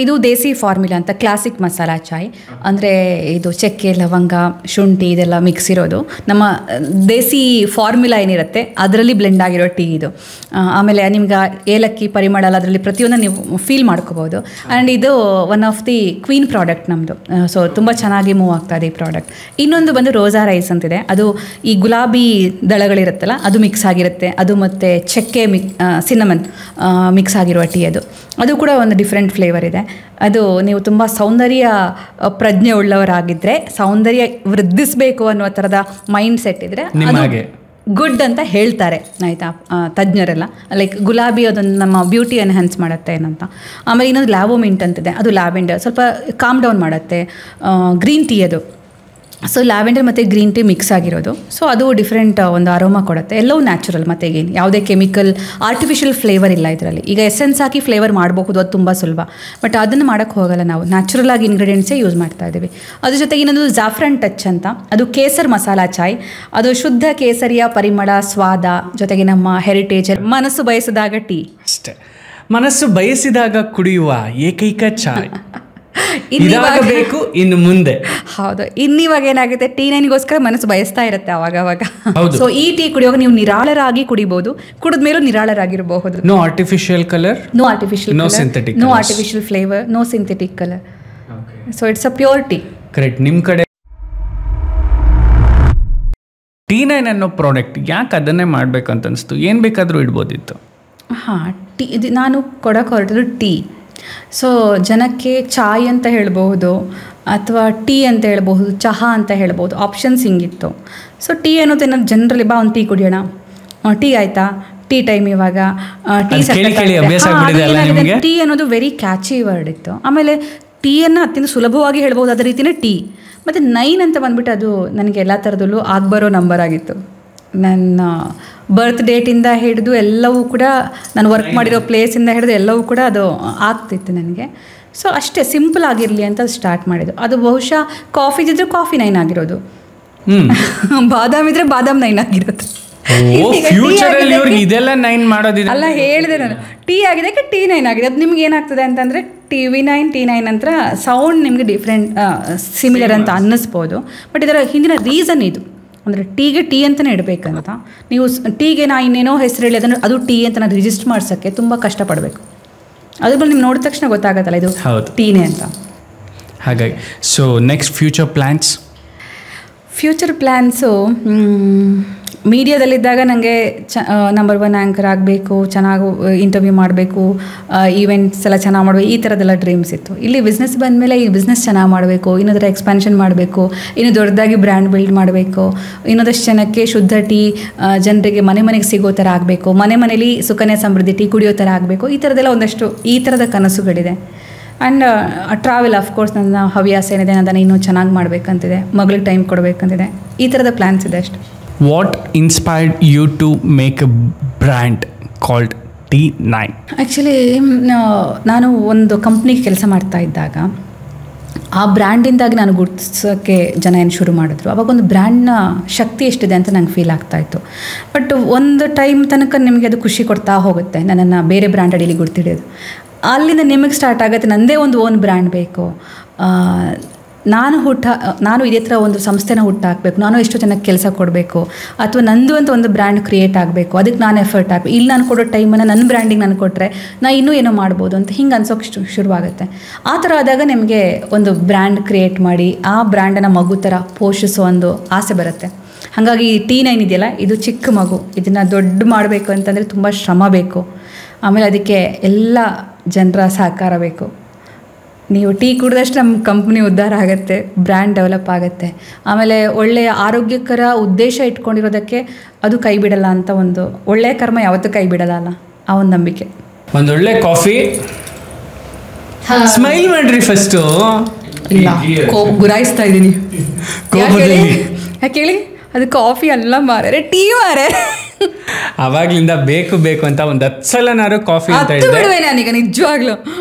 ಇದು ದೇಸಿ ಫಾರ್ಮುಲಾ ಅಂತ ಕ್ಲಾಸಿಕ್ ಮಸಾಲಾ ಚಾಯ್. ಅಂದರೆ ಇದು ಚಕ್ಕೆ, ಲವಂಗ, ಶುಂಠಿ ಇದೆಲ್ಲ ಮಿಕ್ಸ್ ಇರೋದು. ನಮ್ಮ ದೇಸಿ ಫಾರ್ಮುಲಾ ಏನಿರುತ್ತೆ ಅದರಲ್ಲಿ ಬ್ಲೆಂಡ್ ಆಗಿರೋ ಟೀ ಇದು. ಆಮೇಲೆ ನಿಮ್ಗೆ ಏಲಕ್ಕಿ ಪರಿಮಳ ಎಲ್ಲ ಅದರಲ್ಲಿ ಪ್ರತಿಯೊಂದು ನೀವು ಫೀಲ್ ಮಾಡ್ಕೋಬೋದು. ಆ್ಯಂಡ್ ಇದು one of the queen product ನಮ್ಮದು. ಸೊ ತುಂಬ ಚೆನ್ನಾಗಿ ಮೂವ್ ಆಗ್ತಾ ಇದೆ ಈ ಪ್ರಾಡಕ್ಟ್. ಇನ್ನೊಂದು ಬಂದು ರೋಸಾ ರೈಸ್ ಅಂತಿದೆ. ಅದು ಈ ಗುಲಾಬಿ ದಳಗಳಿರುತ್ತಲ್ಲ ಅದು ಮಿಕ್ಸ್ ಆಗಿರುತ್ತೆ. ಅದು ಮತ್ತು ಚಕ್ಕೆ ಸಿನ್ನಮನ್ ಮಿಕ್ಸ್ ಆಗಿರುವ ಟೀ ಅದು ಕೂಡ ಒಂದು ಡಿಫ್ರೆಂಟ್ ಫ್ಲೇವರ್ ಇದೆ. ಅದು ನೀವು ತುಂಬ ಸೌಂದರ್ಯ ಪ್ರಜ್ಞೆ ಉಳ್ಳವರಾಗಿದ್ದರೆ, ಸೌಂದರ್ಯ ವೃದ್ಧಿಸಬೇಕು ಅನ್ನೋ ಥರದ ಮೈಂಡ್ ಸೆಟ್ ಇದ್ದರೆ ಗುಡ್ ಅಂತ ಹೇಳ್ತಾರೆ, ಆಯಿತಾ, ತಜ್ಞರೆಲ್ಲ. ಲೈಕ್ ಗುಲಾಬಿ ಅದೊಂದು ನಮ್ಮ ಬ್ಯೂಟಿ ಎನ್ಹ್ಯಾನ್ಸ್ ಮಾಡುತ್ತೆ ಏನಂತ. ಆಮೇಲೆ ಇನ್ನೊಂದು ಲ್ಯಾವೋಮಿಂಟ್ ಅಂತಿದೆ, ಅದು ಲ್ಯಾವೆಂಡರ್ ಸ್ವಲ್ಪ ಕಾಮ್ ಡೌನ್ ಮಾಡುತ್ತೆ. ಗ್ರೀನ್ ಟೀ ಅದು. ಸೊ ಲ್ಯಾವೆಂಡರ್ ಮತ್ತು ಗ್ರೀನ್ ಟೀ ಮಿಕ್ಸ್ ಆಗಿರೋದು. ಸೊ ಅದು ಡಿಫ್ರೆಂಟ್ ಒಂದು ಅರೋಮಾ ಕೊಡುತ್ತೆ. ಎಲ್ಲವೂ ನ್ಯಾಚುರಲ್, ಮತ್ತು ಏನು ಯಾವುದೇ ಕೆಮಿಕಲ್ ಆರ್ಟಿಫಿಷಿಯಲ್ ಫ್ಲೇವರ್ ಇಲ್ಲ ಇದರಲ್ಲಿ. ಈಗ ಎಸೆನ್ಸ್ ಹಾಕಿ ಫ್ಲೇವರ್ ಮಾಡಬಹುದು, ಅದು ತುಂಬ ಸುಲಭ. ಬಟ್ ಅದನ್ನು ಮಾಡೋಕ್ಕೆ ಹೋಗಲ್ಲ, ನಾವು ನ್ಯಾಚುರಲ್ ಆಗಿ ಇಂಗ್ರೀಡಿಯೆಂಟ್ಸೇ ಯೂಸ್ ಮಾಡ್ತಾ ಇದ್ದೀವಿ. ಅದ್ರ ಜೊತೆಗೆ ಇನ್ನೊಂದು ಜಾಫ್ರನ್ ಟಚ್ ಅಂತ, ಅದು ಕೇಸರ್ ಮಸಾಲಾ ಚಾಯ್. ಅದು ಶುದ್ಧ ಕೇಸರಿಯ ಪರಿಮಳ, ಸ್ವಾದ, ಜೊತೆಗೆ ನಮ್ಮ ಹೆರಿಟೇಜ್. ಮನಸ್ಸು ಬಯಸಿದಾಗ ಟೀ ಅಷ್ಟೇ, ಮನಸ್ಸು ಬಯಸಿದಾಗ ಕುಡಿಯುವ ಏಕೈಕ ಚಾಯ್ ಬೇಕು ಇನ್ನು ಮುಂದೆ. ಹೌದು, ಇನ್ನಿವಾಗ ಏನಾಗುತ್ತೆ, ಟೀ ನೈನ್ಗೋಸ್ಕರ ಮನಸ್ಸು ಬಯಸ್ತಾ ಇರುತ್ತೆ ಅವಾಗ. ಸೊ ಈ ಟೀ ಕುಡಿಯುವಾಗ ನೀವು ನಿರಾಳರಾಗಿ ಕುಡಿಬಹುದು, ಕುಡಿದ್ಮೇಲೂ ನಿರಾಳರಾಗಿರಬಹುದು. No artificial colour, no artificial, no synthetic, no artificial flavour, no synthetic colour. So it's a pure tea. Correct. ನಿಮ್ಮ ಕಡೆ T9 ಅನ್ನೋ ಪ್ರಾಡಕ್ಟ್ ಯಾಕೆ ಅದನ್ನೇ ಮಾಡ್ಬೇಕಂತ ಅನಿಸ್ತು? ಏನು ಬೇಕಾದರೂ ಇಡ್ಬೋದಿತ್ತು. ಹಾಂ, ಟೀ ಇದು ನಾನು ಕೊಡೋಕೆ ಹೊರಟದು ಟೀ. ಸೊ ಜನಕ್ಕೆ ಚಾಯ್ ಅಂತ ಹೇಳ್ಬಹುದು, ಅಥವಾ ಟೀ ಅಂತ ಹೇಳ್ಬಹುದು, ಚಹಾ ಅಂತ ಹೇಳ್ಬೋದು, ಆಪ್ಷನ್ಸ್ ಹಿಂಗಿತ್ತು. ಸೊ ಟೀ ಅನ್ನೋದೇನೋ ಜನರಲಿ ಬಾ ಒಂದು ಟೀ ಕುಡಿಯೋಣ, ಟೀ ಆಯಿತಾ, ಟೀ ಟೈಮ್ ಇವಾಗ, ಟೀ ಅನ್ನೋದು ವೆರಿ ಕ್ಯಾಚಿ ವರ್ಡ್ ಇತ್ತು. ಆಮೇಲೆ ಟೀಯನ್ನು ಅತ್ಯಂತ ಸುಲಭವಾಗಿ ಹೇಳ್ಬೋದು, ಅದೇ ರೀತಿಯೇ ಟೀ. ಮತ್ತು 9 ಅಂತ ಬಂದ್ಬಿಟ್ಟು ಅದು ನನಗೆ ಎಲ್ಲ ಥರದಲ್ಲೂ ಆಗ್ಬರೋ ನಂಬರ್ ಆಗಿತ್ತು. ನನ್ನ ಬರ್ತ್ ಡೇಟಿಂದ ಹಿಡಿದು ಎಲ್ಲವೂ ಕೂಡ, ನಾನು ವರ್ಕ್ ಮಾಡಿರೋ ಪ್ಲೇಸಿಂದ ಹಿಡಿದು ಎಲ್ಲವೂ ಕೂಡ ಅದು ಆಗ್ತಿತ್ತು ನನಗೆ. ಸೊ ಅಷ್ಟೇ ಸಿಂಪಲ್ ಆಗಿರಲಿ ಅಂತ ಸ್ಟಾರ್ಟ್ ಮಾಡಿದ್ದು. ಅದು ಬಹುಶಃ ಕಾಫಿ ಇದ್ದರೆ ಕಾಫಿ 9 ಆಗಿರೋದು, ಬಾದಾಮ್ ಇದ್ದರೆ ಬಾದಾಮ್ 9 ಆಗಿರೋದು. ಅಲ್ಲ ಹೇಳಿದೆ ನಾನು, ಟೀ ಆಗಿದೆ ಟೀ 9 ಆಗಿದೆ. ಅದು ನಿಮ್ಗೆ ಏನಾಗ್ತದೆ ಅಂತಂದರೆ TV9 T9 ಅಂತ ಸೌಂಡ್ ನಿಮಗೆ ಡಿಫ್ರೆಂಟ್ ಸಿಮಿಲರ್ ಅಂತ ಅನ್ನಿಸ್ಬೋದು. ಬಟ್ ಇದರ ಹಿಂದಿನ ರೀಸನ್ ಇದು, ಅಂದರೆ ಟೀಗೆ ಟೀ ಅಂತಲೇ ಇಡಬೇಕಂತ. ನೀವು ಟೀಗೆ ನಾ ಇನ್ನೇನೋ ಹೆಸರು ಹೇಳಿ ಅದನ್ನು ಅದು ಟೀ ಅಂತ ನಾನು ರಿಜಿಸ್ಟರ್ ಮಾಡ್ಸೋಕ್ಕೆ ತುಂಬ ಕಷ್ಟಪಡಬೇಕು. ಅದ್ರ ಮೇಲೆ ನೀವು ನೋಡಿದ ತಕ್ಷಣ ಗೊತ್ತಾಗತ್ತಲ್ಲ ಇದು ಟೀನೇ ಅಂತ. ಹಾಗಾಗಿ ಸೊ ನೆಕ್ಸ್ಟ್ ಫ್ಯೂಚರ್ ಪ್ಲ್ಯಾನ್ಸು ಮೀಡಿಯಾದಲ್ಲಿದ್ದಾಗ ನನಗೆ ನಂಬರ್ 1 ಆ್ಯಂಕರ್ ಆಗಬೇಕು, ಚೆನ್ನಾಗಿ ಇಂಟರ್ವ್ಯೂ ಮಾಡಬೇಕು, ಈವೆಂಟ್ಸ್ ಎಲ್ಲ ಚೆನ್ನಾಗಿ ಮಾಡಬೇಕು, ಈ ಥರದ್ದೆಲ್ಲ ಡ್ರೀಮ್ಸ್ ಇತ್ತು. ಇಲ್ಲಿ ಬಿಸ್ನೆಸ್ ಬಂದಮೇಲೆ ಈ ಬಿಸ್ನೆಸ್ ಚೆನ್ನಾಗಿ ಮಾಡಬೇಕು, ಇನ್ನೊಂದರ ಎಕ್ಸ್ಪ್ಯಾನ್ಷನ್ ಮಾಡಬೇಕು, ಇನ್ನು ದೊಡ್ಡದಾಗಿ ಬ್ರ್ಯಾಂಡ್ ಬಿಲ್ಡ್ ಮಾಡಬೇಕು, ಇನ್ನೊಂದಷ್ಟು ಜನಕ್ಕೆ ಶುದ್ಧ ಟೀ ಜನರಿಗೆ ಮನೆಗೆ ಸಿಗೋ ಥರ ಆಗಬೇಕು, ಮನೇಲಿ ಸುಕನ್ಯಾ ಸಮೃದ್ಧಿ ಟೀ ಕುಡಿಯೋ ಥರ ಆಗಬೇಕು. ಈ ಥರದ್ದೆಲ್ಲ ಒಂದಷ್ಟು ಈ ಥರದ ಕನಸುಗಳಿದೆ. ಆ್ಯಂಡ್ ಟ್ರಾವೆಲ್ ಆಫ್ಕೋರ್ಸ್ ನನ್ನ ಹವ್ಯಾಸ ಏನಿದೆ, ಅದನ್ನು ಇನ್ನೂ ಚೆನ್ನಾಗಿ ಮಾಡಬೇಕಂತಿದೆ, ಮಗಳಿಗೆ ಟೈಮ್ ಕೊಡಬೇಕಂತಿದೆ. ಈ ಥರದ ಪ್ಲ್ಯಾನ್ಸ್ ಇದೆ ಅಷ್ಟೆ. What inspired you to make a brand called T9? Actually ನಾನು ಒಂದು ಕಂಪ್ನಿಗೆ ಕೆಲಸ ಮಾಡ್ತಾ ಇದ್ದಾಗ ಆ ಬ್ರ್ಯಾಂಡಿಂದಾಗಿ ನಾನು ಗುರ್ತಿಸೋಕ್ಕೆ ಜನ ಏನು ಶುರು ಮಾಡಿದ್ರು. ಅವಾಗ ಒಂದು ಬ್ರ್ಯಾಂಡ್ನ ಶಕ್ತಿ ಎಷ್ಟಿದೆ ಅಂತ ನಂಗೆ ಫೀಲ್ ಆಗ್ತಾಯಿತ್ತು. ಬಟ್ ಒಂದು ಟೈಮ್ ತನಕ ನಿಮಗೆ ಅದು ಖುಷಿ ಕೊಡ್ತಾ ಹೋಗುತ್ತೆ, ನನ್ನನ್ನು ಬೇರೆ ಬ್ರ್ಯಾಂಡ್ ಅಡಿಯಲ್ಲಿ ಗುರ್ತಿಡೋದು. ಅಲ್ಲಿಂದ ನಿಮಗೆ ಸ್ಟಾರ್ಟ್ ಆಗುತ್ತೆ, ನನ್ನದೇ ಒಂದು ಓನ್ ಬ್ರ್ಯಾಂಡ್ ಬೇಕು, ನಾನು ಇದೇ ಥರ ಒಂದು ಸಂಸ್ಥೆನ ಹುಟ್ಟಾಕಬೇಕು, ನಾನು ಎಷ್ಟು ಜನಕ್ಕೆ ಕೆಲಸ ಕೊಡಬೇಕು, ಅಥವಾ ನಂದು ಅಂತ ಒಂದು ಬ್ರ್ಯಾಂಡ್ ಕ್ರಿಯೇಟ್ ಆಗಬೇಕು, ಅದಕ್ಕೆ ನಾನು ಎಫರ್ಟ್ ಹಾಕಬೇಕು. ಇಲ್ಲಿ ನಾನು ಕೊಡೋ ಟೈಮನ್ನು ನನ್ನ ಬ್ರ್ಯಾಂಡಿಗೆ ನಾನು ಕೊಟ್ಟರೆ ನಾನು ಇನ್ನೂ ಏನೋ ಮಾಡ್ಬೋದು ಅಂತ ಹಿಂಗೆ ಅನ್ಸೋಕ್ಕೆ ಶುರುವಾಗುತ್ತೆ. ಆ ಥರ ಆದಾಗ ನಿಮಗೆ ಒಂದು ಬ್ರ್ಯಾಂಡ್ ಕ್ರಿಯೇಟ್ ಮಾಡಿ ಆ ಬ್ರ್ಯಾಂಡನ್ನು ಮಗು ಥರ ಪೋಷಿಸೋ ಒಂದು ಆಸೆ ಬರುತ್ತೆ. ಹಾಗಾಗಿ T9 ಇದೆಯಲ್ಲ, ಇದು ಚಿಕ್ಕ ಮಗು, ಇದನ್ನು ದೊಡ್ಡ ಮಾಡಬೇಕು ಅಂತಂದರೆ ತುಂಬ ಶ್ರಮ ಬೇಕು. ಆಮೇಲೆ ಅದಕ್ಕೆ ಎಲ್ಲ ಜನರ ಸಹಕಾರ ಬೇಕು. ನೀವು ಟೀ ಕುಡಿದಷ್ಟು ನಮ್ಮ ಕಂಪ್ನಿ ಉದ್ಧಾರ ಆಗುತ್ತೆ, ಬ್ರ್ಯಾಂಡ್ ಡೆವಲಪ್ ಆಗುತ್ತೆ. ಆಮೇಲೆ ಒಳ್ಳೆಯ ಆರೋಗ್ಯಕರ ಉದ್ದೇಶ ಇಟ್ಕೊಂಡಿರೋದಕ್ಕೆ ಅದು ಕೈ ಬಿಡಲ್ಲ ಅಂತ, ಒಂದು ಒಳ್ಳೆಯ ಕರ್ಮ ಯಾವತ್ತೂ ಕೈ ಬಿಡಲ್ಲ ಅಲ್ಲ, ಆ ಒಂದು ನಂಬಿಕೆ. ಒಂದೊಳ್ಳೆ ಕಾಫಿ, ಸ್ಮೈಲ್ ಮಾಡ್ರಿ ಫಸ್ಟು. ಇಲ್ಲ, ಗುರಾಯಿಸ್ತಾ ಇದ್ದೀನಿ. ಯಾಕೆ ಹೇಳಿ, ಅದು ಕಾಫಿ ಅಲ್ಲ ಮಾರೇ, ಟೀ ಮಾರೇ. ಅವಾಗ್ಲಿಂದ ಬೇಕು ಬೇಕು ಅಂತ ಒಂದು 10 ಸಲನಾರು ಕಾಫಿ ಅಂತ ಹೇಳಿದೆ ನಾನೀಗ, ನಿಜವಾಗ್ಲೂ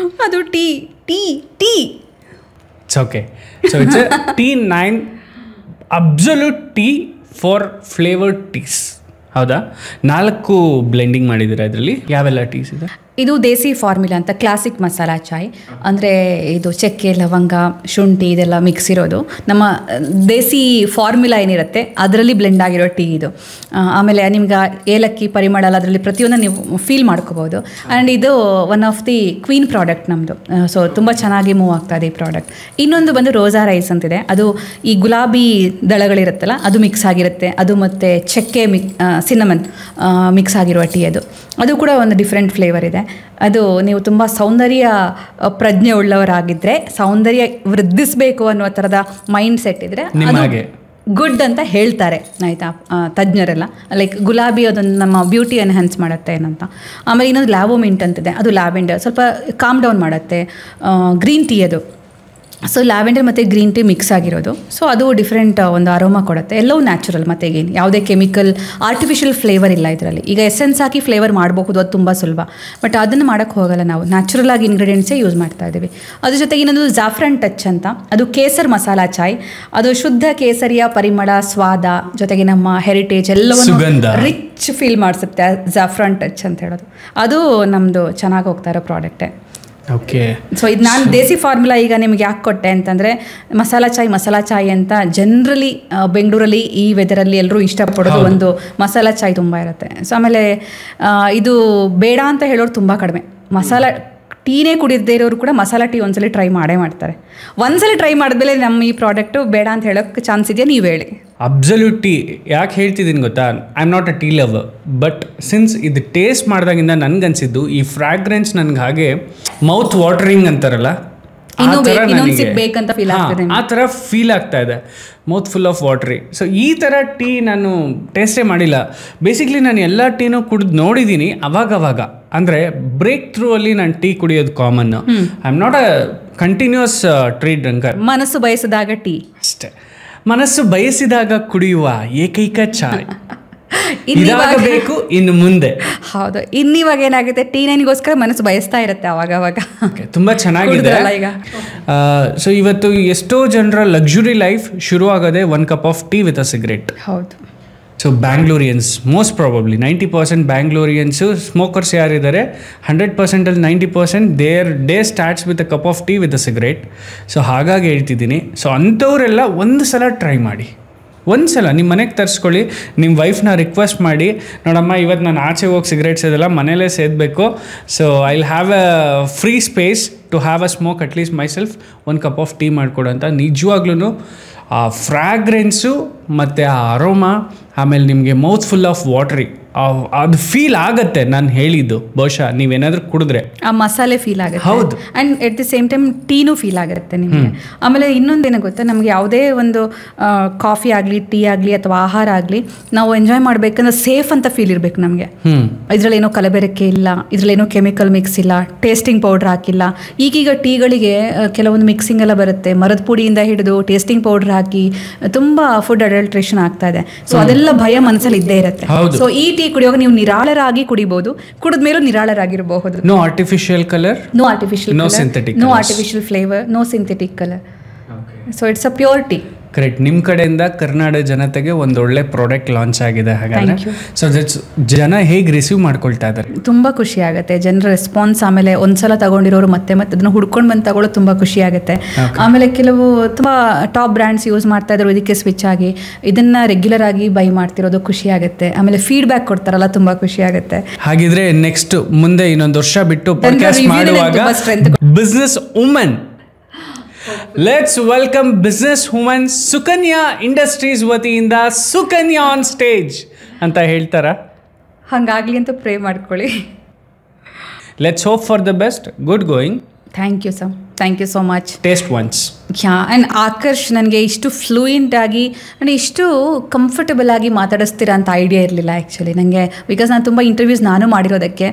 ಅದು tea tea tea. It's okay. So it's T9 absolute tea for flavoured teas. ಹೌದಾ? 4 ಬ್ಲೆಂಡಿಂಗ್ ಮಾಡಿದ್ದೀರಾ ಇದರಲ್ಲಿ? ಯಾವೆಲ್ಲ ಟೀಸ್ ಇದೆ? ಇದು ದೇಸಿ ಫಾರ್ಮುಲಾ ಅಂತ ಕ್ಲಾಸಿಕ್ ಮಸಾಲಾ ಚಾಯ್. ಅಂದರೆ ಇದು ಚಕ್ಕೆ, ಲವಂಗ, ಶುಂಠಿ ಇದೆಲ್ಲ ಮಿಕ್ಸ್ ಇರೋದು. ನಮ್ಮ ದೇಸಿ ಫಾರ್ಮುಲಾ ಏನಿರುತ್ತೆ ಅದರಲ್ಲಿ ಬ್ಲೆಂಡ್ ಆಗಿರೋ ಟೀ ಇದು. ಆಮೇಲೆ ನಿಮ್ಗೆ ಏಲಕ್ಕಿ ಪರಿಮಳ ಎಲ್ಲ ಅದರಲ್ಲಿ ಪ್ರತಿಯೊಂದು ನೀವು ಫೀಲ್ ಮಾಡ್ಕೋಬೋದು. ಆ್ಯಂಡ್ ಇದು one of the queen product ನಮ್ಮದು. ಸೊ ತುಂಬ ಚೆನ್ನಾಗಿ ಮೂವ್ ಆಗ್ತಾ ಇದೆ ಈ ಪ್ರಾಡಕ್ಟ್. ಇನ್ನೊಂದು ಬಂದು ರೋಸಾ ರೈಸ್ ಅಂತಿದೆ. ಅದು ಈ ಗುಲಾಬಿ ದಳಗಳಿರುತ್ತಲ್ಲ ಅದು ಮಿಕ್ಸ್ ಆಗಿರುತ್ತೆ. ಅದು ಮತ್ತು ಚಕ್ಕೆ ಸಿನ್ನಮನ್ ಮಿಕ್ಸ್ ಆಗಿರುವ ಟೀ ಅದು ಕೂಡ ಒಂದು ಡಿಫ್ರೆಂಟ್ ಫ್ಲೇವರ್ ಇದೆ. ಅದು ನೀವು ತುಂಬ ಸೌಂದರ್ಯ ಪ್ರಜ್ಞೆ ಉಳ್ಳವರಾಗಿದ್ದರೆ, ಸೌಂದರ್ಯ ವೃದ್ಧಿಸಬೇಕು ಅನ್ನೋ ಥರದ ಮೈಂಡ್ ಸೆಟ್ ಇದ್ದರೆ ಗುಡ್ ಅಂತ ಹೇಳ್ತಾರೆ, ಆಯಿತಾ, ತಜ್ಞರೆಲ್ಲ. ಲೈಕ್ ಗುಲಾಬಿ ಅದೊಂದು ನಮ್ಮ ಬ್ಯೂಟಿ ಎನ್ಹ್ಯಾನ್ಸ್ ಮಾಡುತ್ತೆ ಏನಂತ. ಆಮೇಲೆ ಇನ್ನೊಂದು ಲ್ಯಾವೋಮಿಂಟ್ ಅಂತಿದೆ, ಅದು ಲ್ಯಾವೆಂಡರ್ ಸ್ವಲ್ಪ ಕಾಮ್ ಡೌನ್ ಮಾಡುತ್ತೆ. ಗ್ರೀನ್ ಟೀ ಅದು, ಸೊ ಲ್ಯಾವೆಂಡರ್ ಮತ್ತು ಗ್ರೀನ್ ಟೀ ಮಿಕ್ಸ್ ಆಗಿರೋದು. ಸೊ ಅದು ಡಿಫ್ರೆಂಟ್ ಒಂದು ಅರೋಮಾ ಕೊಡುತ್ತೆ. ಎಲ್ಲವೂ ನ್ಯಾಚುರಲ್, ಮತ್ತು ಏನು ಯಾವುದೇ ಕೆಮಿಕಲ್ ಆರ್ಟಿಫಿಷಿಯಲ್ ಫ್ಲೇವರ್ ಇಲ್ಲ ಇದರಲ್ಲಿ. ಈಗ ಎಸೆನ್ಸ್ ಹಾಕಿ ಫ್ಲೇವರ್ ಮಾಡಬಹುದು, ಅದು ತುಂಬ ಸುಲಭ. ಬಟ್ ಅದನ್ನು ಮಾಡೋಕ್ಕೆ ಹೋಗಲ್ಲ, ನಾವು ನ್ಯಾಚುರಲ್ ಆಗಿ ಇಂಗ್ರೀಡಿಯೆಂಟ್ಸೇ ಯೂಸ್ ಮಾಡ್ತಾ ಇದ್ದೀವಿ. ಅದ್ರ ಜೊತೆಗೆ ಇನ್ನೊಂದು ಜಾಫ್ರಾನ್ ಟಚ್ ಅಂತ, ಅದು ಕೇಸರ್ ಮಸಾಲಾ ಚಾಯ್. ಅದು ಶುದ್ಧ ಕೇಸರಿಯ ಪರಿಮಳ, ಸ್ವಾದ, ಜೊತೆಗೆ ನಮ್ಮ ಹೆರಿಟೇಜ್ ಎಲ್ಲವನ್ನು ರಿಚ್ ಫೀಲ್ ಮಾಡಿಸುತ್ತೆ. ಜಾಫ್ರಾನ್ ಟಚ್ ಅಂತ ಹೇಳೋದು ಅದು ನಮ್ಮದು ಚೆನ್ನಾಗಿ ಹೋಗ್ತಾ ಇರೋ ಪ್ರಾಡಕ್ಟೇ. ಓಕೆ. ಸೊ ಇದು ನಾನು ದೇಸಿ ಫಾರ್ಮುಲಾ ಈಗ ನಿಮ್ಗೆ ಯಾಕೆ ಕೊಟ್ಟೆ ಅಂತಂದರೆ, ಮಸಾಲಾ ಚಾಯ್ ಅಂತ ಜನರಲಿ ಬೆಂಗಳೂರಲ್ಲಿ ಈ ವೆದರಲ್ಲಿ ಎಲ್ಲರೂ ಇಷ್ಟಪಡೋದು ಒಂದು ಮಸಾಲಾ ಚಾಯ್ ತುಂಬ ಇರುತ್ತೆ. ಸೊ ಆಮೇಲೆ ಇದು ಬೇಡ ಅಂತ ಹೇಳೋರು ತುಂಬ ಕಡಿಮೆ. ಮಸಾಲ ಟೀನೇ ಕುಡಿಯದೇ ಇರೋರು ಕೂಡ ಮಸಾಲ ಟೀ ಒಂದ್ಸಲ ಟ್ರೈ ಮಾಡ್ತಾರೆ. ಒಂದ್ಸಲ ಟ್ರೈ ಮಾಡಿದ್ಮೇಲೆ ನಮ್ಮ ಈ ಪ್ರಾಡಕ್ಟು ಬೇಡ ಅಂತ ಹೇಳೋಕ್ಕೆ ಚಾನ್ಸ್ ಇದೆಯಾ, ನೀವು ಹೇಳಿ. ಅಬ್ಸಲ್ಯೂಟ್ ಟೀ ಯಾಕೆ ಹೇಳ್ತಿದ್ದೀನಿ ಗೊತ್ತಾ? I am not a tea lover, but since ಇದು ಟೇಸ್ಟ್ ಮಾಡಿದಾಗಿಂದ ನನಗನ್ಸಿದ್ದು ಈ ಫ್ರಾಗ್ರೆನ್ಸ್ ನನಗೆ ಹಾಗೆ ಮೌತ್ ವಾಟರಿಂಗ್ ಅಂತಾರಲ್ಲ, ಆ ಥರ ಫೀಲ್ ಆಗ್ತಾ ಇದೆ. Mouth full of watery. So ಈ ಥರ ಟೀ ನಾನು ಟೇಸ್ಟೇ ಮಾಡಿಲ್ಲ. ಬೇಸಿಕ್ಲಿ ನಾನು ಎಲ್ಲ ಟೀನೂ ಕುಡಿದು ನೋಡಿದ್ದೀನಿ ಅವಾಗವಾಗ. ಅಂದರೆ ಬ್ರೇಕ್ ಥ್ರೂ ಅಲ್ಲಿ ನಾನು ಟೀ ಕುಡಿಯೋದು common. I am not a continuous tea drinker. ಮನಸ್ಸು ಬಯಸಿದಾಗ ಟೀ ಅಷ್ಟೇ. ಮನಸ್ಸು ಬಯಸಿದಾಗ ಕುಡಿಯುವ ಏಕೈಕ ಚಾಯ್ ಇದಾಗಬೇಕು ಇನ್ನು ಮುಂದೆ. ಹೌದು, ಇನ್ನಿವಾಗ ಏನಾಗುತ್ತೆ, ಟೀ ನೈನಿಗೋಸ್ಕರ ಮನಸ್ಸು ಬಯಸ್ತಾ ಇರುತ್ತೆ ಅವಾಗವಾಗ. ತುಂಬ ಚೆನ್ನಾಗಿದೆ ಈಗ. ಸೊ ಇವತ್ತು ಎಷ್ಟೋ ಜನರ ಲಕ್ಸುರಿ ಲೈಫ್ ಶುರು ಆಗೋದೆ 1 cup of tea with a cigarette. ಹೌದು. So Bangaloreans most probably 90% Bangaloreans smokers ಯಾರಿದ್ದಾರೆ, 100%ಅಲ್ಲಿ 90% their day starts with a cup of tea with a cigarette. So ಹಾಗಾಗಿ ಹೇಳ್ತಿದ್ದೀನಿ, ಸೊ ಅಂಥವರೆಲ್ಲ ಒಂದು ಸಲ ಟ್ರೈ ಮಾಡಿ. ಒಂದು ಸಲ ನಿಮ್ಮ ಮನೆಗೆ ತರಿಸ್ಕೊಳ್ಳಿ. ನಿಮ್ಮ ವೈಫ್ನ ರಿಕ್ವೆಸ್ಟ್ ಮಾಡಿ, ನೋಡಮ್ಮ ಇವತ್ತು ನಾನು ಆಚೆ ಹೋಗಿ ಸಿಗರೇಟ್ ಸೇದಲ್ಲ, ಮನೇಲೇ ಸೇದಬೇಕು. So I will have a free space to have a smoke at least myself. 1 cup of tea ಮಾಡಿಕೊಡು ಅಂತ. ನಿಜವಾಗ್ಲೂ ಆ ಫ್ರಾಗ್ರೆನ್ಸು ಮತ್ತು ಆ ಅರೋಮಾ, ಆಮೇಲೆ ನಿಮಗೆ ಮೌತ್ ಫುಲ್ ಆಫ್ ವಾಟ್ರಿ, ಅದು ಫೀಲ್ ಆಗುತ್ತೆ. ನಾನು ಹೇಳಿದ್ದು ಬಹುಶಃ ನೀವೇನಾದರೂ ಕುಡಿದ್ರೆ ಆ ಮಸಾಲೆ ಫೀಲ್ ಆಗುತ್ತೆ. ಹೌದು. And at the same time ಟೀನೂ ಫೀಲ್ ಆಗುತ್ತೆ ನಿಮಗೆ. ಆಮೇಲೆ ಇನ್ನೊಂದೇನು ಗೊತ್ತಾ, ನಮಗೆ ಯಾವುದೇ ಒಂದು ಕಾಫಿ ಆಗಲಿ, ಟೀ ಆಗಲಿ ಅಥವಾ ಆಹಾರ ಆಗಲಿ ನಾವು ಎಂಜಾಯ್ ಮಾಡಬೇಕಂದ್ರೆ ಸೇಫ್ ಅಂತ ಫೀಲ್ ಇರಬೇಕು ನಮಗೆ. ಇದರಲ್ಲೇನೋ ಕಲಬೆರಕೆ ಇಲ್ಲ, ಇದರಲ್ಲೇನೋ ಕೆಮಿಕಲ್ ಮಿಕ್ಸ್ ಇಲ್ಲ, ಟೇಸ್ಟಿಂಗ್ ಪೌಡ್ರ್ ಹಾಕಿಲ್ಲ. ಈಗೀಗ ಟೀಗಳಿಗೆ ಕೆಲವೊಂದು ಮಿಕ್ಸಿಂಗ್ ಎಲ್ಲ ಬರುತ್ತೆ, ಮರದ ಪುಡಿಯಿಂದ ಹಿಡಿದು ಟೇಸ್ಟಿಂಗ್ ಪೌಡ್ರ್ ಹಾಕಿ ತುಂಬ ಫುಡ್ ಅಡಲ್ಟ್ರೇಷನ್ ಆಗ್ತಾ ಇದೆ. ಸೊ ಅದೆಲ್ಲ ಭಯ ಮನಸ್ಸಲ್ಲಿ ಇದ್ದೇ ಇರುತ್ತೆ. ಸೊ ಈ ಟೀ ಕುಡಿಯುವಾಗ ನೀವು ನಿರಾಳರಾಗಿ ಕುಡಿಬಹುದು, ಕುಡಿದ ಮೇಲೂ ನಿರಾಳರಾಗಿರಬಹುದು. No artificial colour, no artificial, no synthetic, no artificial flavour, no synthetic colour. So it's a pure tea. Correct. ನಿಮ್ಮ ಕಡೆಯಿಂದ ಕರ್ನಾಟಕ ಜನತೆಗೆ ಒಂದೊಳ್ಳೆ ಪ್ರಾಡಕ್ಟ್ ಲಾಂಚ್ ಆಗಿದೆ ಹಾಗಾದ್ರೆ. ಸೊ ದಟ್ಸ್ ಜನ ಹೇಗೆ ರಿಸೀವ್ ಮಾಡ್ಕೊಳ್ತಾ ಇದ್ದಾರೆ? ತುಂಬ ಖುಷಿ ಆಗುತ್ತೆ ಜನರ ರೆಸ್ಪಾನ್ಸ್. ಆಮೇಲೆ ಒಂದ್ಸಲ ತಗೊಂಡಿರೋರು ಮತ್ತೆ ಅದನ್ನು ಹುಡ್ಕೊಂಡು ಬಂದು ತಗೊಳ್ಳೋದು ತುಂಬ ಖುಷಿ ಆಗುತ್ತೆ. ಆಮೇಲೆ ಕೆಲವು ತುಂಬ ಟಾಪ್ ಬ್ರ್ಯಾಂಡ್ಸ್ ಯೂಸ್ ಮಾಡ್ತಾ ಇದ್ರು, ಇದಕ್ಕೆ ಸ್ವಿಚ್ ಆಗಿ ಇದನ್ನ ರೆಗ್ಯುಲರ್ ಆಗಿ ಬೈ ಮಾಡ್ತಿರೋದು ಖುಷಿ ಆಗುತ್ತೆ. ಆಮೇಲೆ ಫೀಡ್ಬ್ಯಾಕ್ ಕೊಡ್ತಾರಲ್ಲ, ತುಂಬ ಖುಷಿ ಆಗುತ್ತೆ. ಹಾಗಿದ್ರೆ ನೆಕ್ಸ್ಟ್ ಮುಂದೆ ಇನ್ನೊಂದು ವರ್ಷ ಬಿಟ್ಟು ಪಾಡ್ಕಾಸ್ಟ್ ಮಾಡುವಾಗ business woman, let's welcome business woman Sukanya industries ವತಿಯಿಂದ ಸುಕನ್ಯಾ ಆನ್ ಸ್ಟೇಜ್ ಅಂತ ಹೇಳ್ತಾರ. ಹಾಗಾಗ್ಲಿ ಅಂತ ಪ್ರೇ ಮಾಡ್ಕೊಳ್ಳಿ. Let's hope for the best. Good going. Thank you sir, thank you so much. Taste once. And Akarsh ನನಗೆ ಇಷ್ಟು ಫ್ಲೂಯೆಂಟ್ ಆಗಿ ಆ್ಯಂಡ್ ಇಷ್ಟು ಕಂಫರ್ಟಬಲ್ ಆಗಿ ಮಾತಾಡಿಸ್ತೀರಾ ಅಂತ ಐಡಿಯಾ ಇರಲಿಲ್ಲ ಆ್ಯಕ್ಚುಲಿ ನನಗೆ. ಬಿಕಾಸ್ ನಾನು ತುಂಬ ಇಂಟರ್ವ್ಯೂಸ್ ನಾನು ಮಾಡಿರೋದಕ್ಕೆ,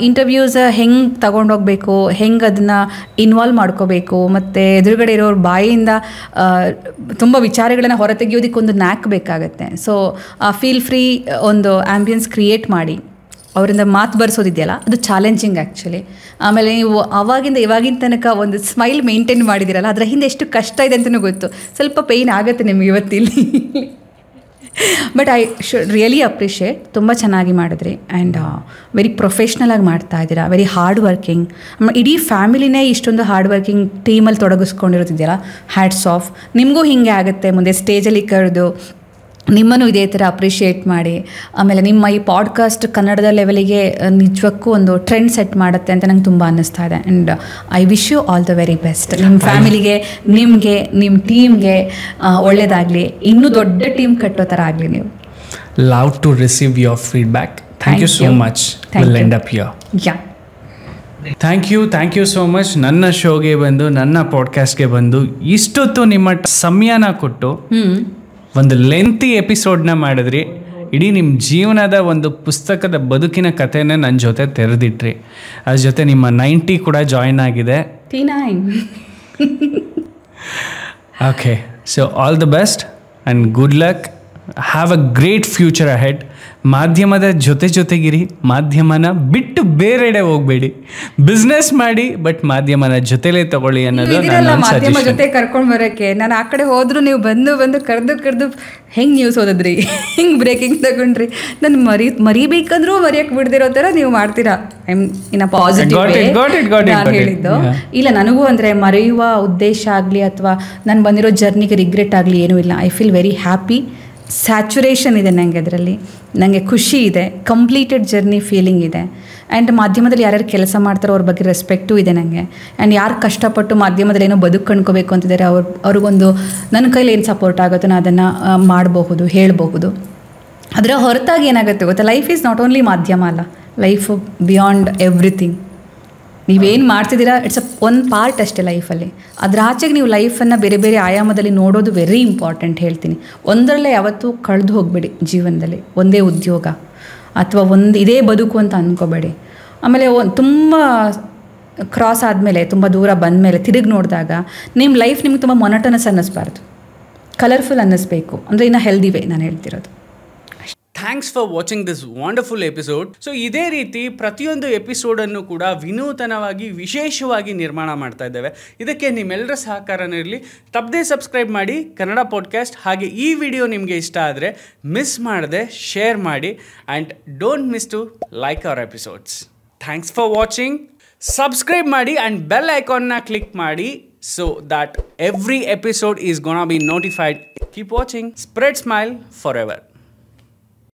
ಇಂಟರ್ವ್ಯೂಸ್ ಹೆಂಗೆ ತಗೊಂಡೋಗ್ಬೇಕು, ಹೆಂಗೆ ಅದನ್ನು ಇನ್ವಾಲ್ವ್ ಮಾಡ್ಕೋಬೇಕು, ಮತ್ತು ಎದುರುಗಡೆ ಇರೋರ ಬಾಯಿಯಿಂದ ತುಂಬ ವಿಚಾರಗಳನ್ನು ಹೊರತೆಗೆಯೋದಕ್ಕೊಂದು ನ್ಯಾಕ್ ಬೇಕಾಗತ್ತೆ. ಸೊ ಫೀಲ್ ಫ್ರೀ ಒಂದು ಆ್ಯಂಬಿಯನ್ಸ್ ಕ್ರಿಯೇಟ್ ಮಾಡಿ ಅವರಿಂದ ಮಾತು ಬರ್ಸೋದಿದೆಯಲ್ಲ, ಅದು ಚಾಲೆಂಜಿಂಗ್ ಆ್ಯಕ್ಚುಲಿ. ಆಮೇಲೆ ನೀವು ಆವಾಗಿಂದ ಇವಾಗಿನ ತನಕ ಒಂದು ಸ್ಮೈಲ್ ಮೇಂಟೈನ್ ಮಾಡಿದಿರಲ್ಲ, ಅದರ ಹಿಂದೆ ಎಷ್ಟು ಕಷ್ಟ ಇದೆ ಅಂತಲೂ ಗೊತ್ತು. ಸ್ವಲ್ಪ ಪೇಯ್ನ್ ಆಗುತ್ತೆ ನಿಮ್ಗೆ ಇವತ್ತಿಲ್ಲಿ. But I should really appreciate, ತುಂಬ ಚೆನ್ನಾಗಿ ಮಾಡಿದ್ರಿ ಆ್ಯಂಡ್ ವೆರಿ ಪ್ರೊಫೆಷ್ನಲಾಗಿ ಮಾಡ್ತಾ ಇದ್ದೀರಾ, ವೆರಿ ಹಾರ್ಡ್ ವರ್ಕಿಂಗ್. ಇಡೀ ಫ್ಯಾಮಿಲಿನೇ ಇಷ್ಟೊಂದು ಹಾರ್ಡ್ ವರ್ಕಿಂಗ್ ಟೀಮಲ್ಲಿ ತೊಡಗಿಸ್ಕೊಂಡಿರೋತಿದ್ದೀರಾ, ಹ್ಯಾಟ್ಸ್ ಆಫ್. ನಿಮಗೂ ಹೀಗೆ ಆಗುತ್ತೆ ಮುಂದೆ ಸ್ಟೇಜಲ್ಲಿ ಕರೆದು ನಿಮ್ಮನ್ನು ಇದೇ ಥರ ಅಪ್ರಿಷಿಯೇಟ್ ಮಾಡಿ, ಆಮೇಲೆ ನಿಮ್ಮ ಈ ಪಾಡ್ಕಾಸ್ಟ್ ಕನ್ನಡದ ಲೆವೆಲಿಗೆ ನಿಜಕ್ಕೂ ಒಂದು ಟ್ರೆಂಡ್ ಸೆಟ್ ಮಾಡುತ್ತೆ ಅಂತ ನಂಗೆ ತುಂಬ ಅನ್ನಿಸ್ತಾ ಇದೆ. And I wish you all the very best. ನಿಮ್ಮ ಫ್ಯಾಮಿಲಿಗೆ, ನಿಮಗೆ, ನಿಮ್ಮ ಟೀಮ್ಗೆ ಒಳ್ಳೆಯದಾಗಲಿ, ಇನ್ನೂ ದೊಡ್ಡ ಟೀಮ್ ಕಟ್ಟೋ ಥರ ಆಗಲಿ ನೀವು. Love to receive your feedback. Thank you so much. Will end up here. Yeah, thank you so much. ನನ್ನ ಶೋಗೆ ಬಂದು, ನನ್ನ ಪಾಡ್ಕಾಸ್ಟ್ಗೆ ಬಂದು ಇಷ್ಟೊತ್ತು ನಿಮ್ಮ ಸಮಯನ ಕೊಟ್ಟು ಒಂದು ಲೆಂತಿ ಎಪಿಸೋಡ್ನ ಮಾಡಿದ್ರಿ. ಇಡೀ ನಿಮ್ಮ ಜೀವನದ ಒಂದು ಪುಸ್ತಕದ ಬದುಕಿನ ಕಥೆನ ನನ್ನ ಜೊತೆ ತೆರೆದಿಟ್ರಿ. ಅದ್ರ ಜೊತೆ ನಿಮ್ಮ 90 ಕೂಡ ಜಾಯಿನ್ ಆಗಿದೆ. Okay, so all the best and good luck. Have a great future ahead. ಮಾಧ್ಯಮದ ಜೊತೆಗಿರಿ, ಮಾಧ್ಯಮನ ಬಿಟ್ಟು ಬೇರೆಡೆ ಹೋಗಬೇಡಿ. ಬಿಸ್ನೆಸ್ ಮಾಡಿ, ಬಟ್ ಮಾಧ್ಯಮನ ಜೊತೆಲೇ ತಗೊಳ್ಳಿ ಅನ್ನೋದು ಮಾಧ್ಯಮ ಜೊತೆ ಕರ್ಕೊಂಡು ಬರೋಕ್ಕೆ. ನಾನು ಆ ಕಡೆ ಹೋದ್ರು ನೀವು ಬಂದು ಕರೆದು ಹೆಂಗೆ ನ್ಯೂಸ್ ಓದಿದ್ರಿ, ಹಿಂಗೆ ಬ್ರೇಕಿಂಗ್ ತಗೊಂಡ್ರಿ, ನಾನು ಮರಿಬೇಕಂದ್ರೂ ಮರೆಯಕ್ಕೆ ಬಿಡ್ದಿರೋ ಥರ ನೀವು ಮಾಡ್ತೀರಾ. ಇನ್ನ ಪಾಸಿಟಿವ್ ನಾನು ಹೇಳಿದ್ದು ಇಲ್ಲ. ನನಗೂ ಅಂದರೆ ಮರೆಯುವ ಉದ್ದೇಶ ಆಗಲಿ ಅಥವಾ ನಾನು ಬಂದಿರೋ ಜರ್ನಿಗೆ ರಿಗ್ರೆಟ್ ಆಗಲಿ ಏನೂ ಇಲ್ಲ. I feel very happy. Saturation ಇದೆ ನನಗೆ, ಅದರಲ್ಲಿ ನನಗೆ ಖುಷಿ ಇದೆ, ಕಂಪ್ಲೀಟೆಡ್ ಜರ್ನಿ ಫೀಲಿಂಗ್ ಇದೆ. ಆ್ಯಂಡ್ ಮಾಧ್ಯಮದಲ್ಲಿ ಯಾರ್ಯಾರು ಕೆಲಸ ಮಾಡ್ತಾರೋ ಅವ್ರ ಬಗ್ಗೆ ರೆಸ್ಪೆಕ್ಟು ಇದೆ ನನಗೆ. ಆ್ಯಂಡ್ ಯಾರು ಕಷ್ಟಪಟ್ಟು ಮಾಧ್ಯಮದಲ್ಲಿ ಏನೋ ಬದುಕು ಕಂಡ್ಕೋಬೇಕು ಅಂತಿದ್ದಾರೆ ಅವ್ರಿಗೊಂದು ನನ್ನ ಕೈಲಿ ಏನು ಸಪೋರ್ಟ್ ಆಗುತ್ತೋ ನಾನು ಅದನ್ನು ಮಾಡಬಹುದು, ಹೇಳಬಹುದು. ಅದರ ಹೊರತಾಗಿ ಏನಾಗುತ್ತೆ ಗೊತ್ತಾ, ಲೈಫ್ ಈಸ್ ನಾಟ್ ಓನ್ಲಿ ಮಾಧ್ಯಮ ಅಲ್ಲ, ಲೈಫು ಬಿಯಾಂಡ್ ಎವ್ರಿಥಿಂಗ್. ನೀವೇನು ಮಾಡ್ತಿದ್ದೀರಾ ಇಟ್ಸ್ ಒಂದು ಪಾರ್ಟ್ ಅಷ್ಟೇ ಲೈಫಲ್ಲಿ. ಅದ್ರ ಆಚೆಗೆ ನೀವು ಲೈಫನ್ನು ಬೇರೆ ಬೇರೆ ಆಯಾಮದಲ್ಲಿ ನೋಡೋದು ವೆರಿ ಇಂಪಾರ್ಟೆಂಟ್ ಹೇಳ್ತೀನಿ. ಒಂದರಲ್ಲೇ ಯಾವತ್ತೂ ಕಳೆದು ಹೋಗಬೇಡಿ ಜೀವನದಲ್ಲಿ. ಒಂದೇ ಉದ್ಯೋಗ ಅಥವಾ ಇದೇ ಬದುಕು ಅಂತ ಅಂದ್ಕೋಬೇಡಿ. ಆಮೇಲೆ ತುಂಬ ಕ್ರಾಸ್ ಆದಮೇಲೆ, ತುಂಬ ದೂರ ಬಂದಮೇಲೆ ತಿರುಗಿ ನೋಡಿದಾಗ ನಿಮ್ಮ ಲೈಫ್ ನಿಮ್ಗೆ ತುಂಬ ಮೊನಟನಸ್ ಅನ್ನಿಸ್ಬಾರ್ದು, ಕಲರ್ಫುಲ್ ಅನ್ನಿಸ್ಬೇಕು. ಅಂದರೆ ಇನ್ನು ಹೆಲ್ದಿ ವೇ ನಾನು ಹೇಳ್ತಿರೋದು. Thanks for watching this wonderful episode. So ಇದೇ ರೀತಿ ಪ್ರತಿಯೊಂದು ಎಪಿಸೋಡನ್ನು ಕೂಡ ವಿನೂತನವಾಗಿ, ವಿಶೇಷವಾಗಿ ನಿರ್ಮಾಣ ಮಾಡ್ತಾ ಇದ್ದೇವೆ. ಇದಕ್ಕೆ ನಿಮ್ಮೆಲ್ಲರ ಸಹಕಾರನೂ ಇರಲಿ. ತಪ್ಪದೇ ಸಬ್ಸ್ಕ್ರೈಬ್ ಮಾಡಿ ಕನ್ನಡ ಪಾಡ್ಕಾಸ್ಟ್. ಹಾಗೆ ಈ ವಿಡಿಯೋ ನಿಮಗೆ ಇಷ್ಟ ಆದರೆ ಮಿಸ್ ಮಾಡದೆ ಶೇರ್ ಮಾಡಿ and don't miss to like our episodes. Thanks for watching. Subscribe ಮಾಡಿ ಆ್ಯಂಡ್ ಬೆಲ್ ಐಕಾನ್ನ ಕ್ಲಿಕ್ ಮಾಡಿ so that every episode is gonna be notified. Keep watching. Spread smile forever.